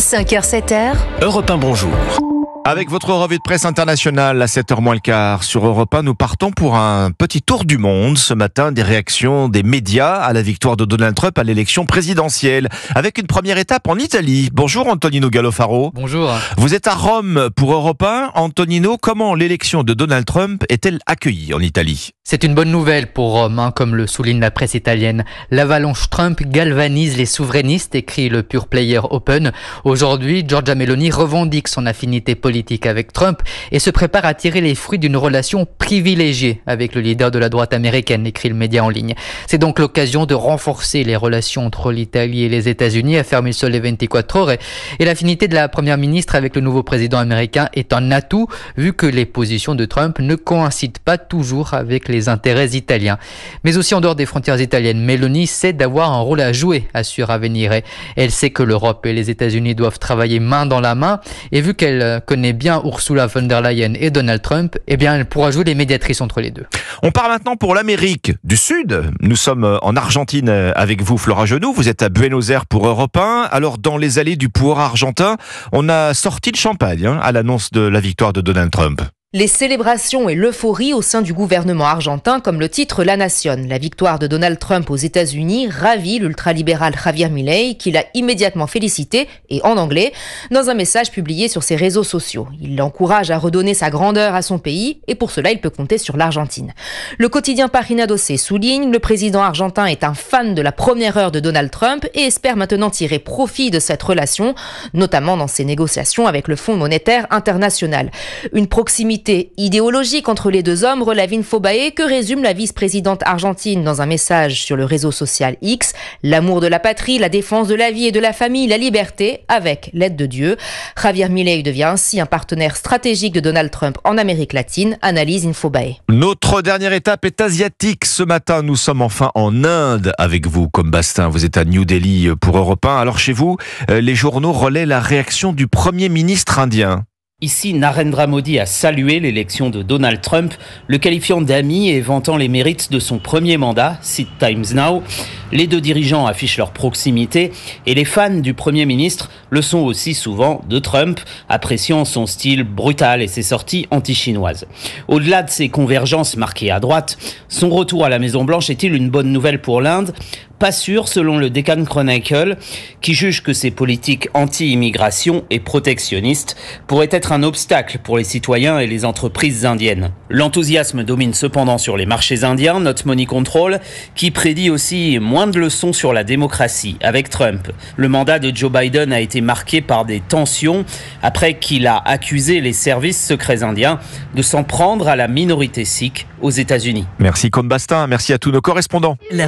5h-7h. Europe 1, bonjour. Avec votre revue de presse internationale à 7h moins le quart sur Europe 1, nous partons pour un petit tour du monde. Ce matin, des réactions des médias à la victoire de Donald Trump à l'élection présidentielle. Avec une première étape en Italie. Bonjour Antonino Gallofaro. Bonjour. Vous êtes à Rome pour Europe 1. Antonino, comment l'élection de Donald Trump est-elle accueillie en Italie ? C'est une bonne nouvelle pour Rome, comme le souligne la presse italienne. L'avalanche Trump galvanise les souverainistes, écrit le Pure Player Open. Aujourd'hui, Giorgia Meloni revendique son affinité politique avec Trump et se prépare à tirer les fruits d'une relation privilégiée avec le leader de la droite américaine, écrit le média en ligne. C'est donc l'occasion de renforcer les relations entre l'Italie et les États-Unis, affirme Il Sole 24 Ore. Et l'affinité de la première ministre avec le nouveau président américain est un atout, vu que les positions de Trump ne coïncident pas toujours avec les intérêts italiens. Mais aussi en dehors des frontières italiennes, Meloni sait d'avoir un rôle à jouer, assure Avvenire. Elle sait que l'Europe et les États-Unis doivent travailler main dans la main, et vu qu'elle connaît bien Ursula von der Leyen et Donald Trump, eh bien elle pourra jouer les médiatrices entre les deux. On part maintenant pour l'Amérique du Sud. Nous sommes en Argentine avec vous, Flora Genoux. Vous êtes à Buenos Aires pour Europe 1. Alors, dans les allées du pouvoir argentin, on a sorti le champagne à l'annonce de la victoire de Donald Trump. Les célébrations et l'euphorie au sein du gouvernement argentin, comme le titre La Nación. La victoire de Donald Trump aux États-Unis ravit l'ultralibéral Javier Milei, qui l'a immédiatement félicité, et en anglais, dans un message publié sur ses réseaux sociaux. Il l'encourage à redonner sa grandeur à son pays, et pour cela, il peut compter sur l'Argentine. Le quotidien Página 12 souligne, le président argentin est un fan de la première heure de Donald Trump et espère maintenant tirer profit de cette relation, notamment dans ses négociations avec le Fonds monétaire international. Une proximité idéologique entre les deux hommes, relève Infobae, que résume la vice-présidente argentine dans un message sur le réseau social X. L'amour de la patrie, la défense de la vie et de la famille, la liberté, avec l'aide de Dieu. Javier Milei devient ainsi un partenaire stratégique de Donald Trump en Amérique latine, analyse Infobae. Notre dernière étape est asiatique. Ce matin, nous sommes enfin en Inde avec vous, comme Bastin. Vous êtes à New Delhi pour Europe 1. Alors chez vous, les journaux relaient la réaction du Premier ministre indien. Ici, Narendra Modi a salué l'élection de Donald Trump, le qualifiant d'ami et vantant les mérites de son premier mandat, Seed Times Now. Les deux dirigeants affichent leur proximité et les fans du Premier ministre le sont aussi souvent de Trump, appréciant son style brutal et ses sorties anti-chinoises. Au-delà de ces convergences marquées à droite, son retour à la Maison-Blanche est-il une bonne nouvelle pour l'Inde ? Pas sûr, selon le Deccan Chronicle, qui juge que ses politiques anti-immigration et protectionnistes pourraient être un obstacle pour les citoyens et les entreprises indiennes. L'enthousiasme domine cependant sur les marchés indiens, note Money Control, qui prédit aussi moins de leçons sur la démocratie avec Trump. Le mandat de Joe Biden a été marqué par des tensions après qu'il a accusé les services secrets indiens de s'en prendre à la minorité sikh aux États-Unis. Merci Combastin, merci à tous nos correspondants.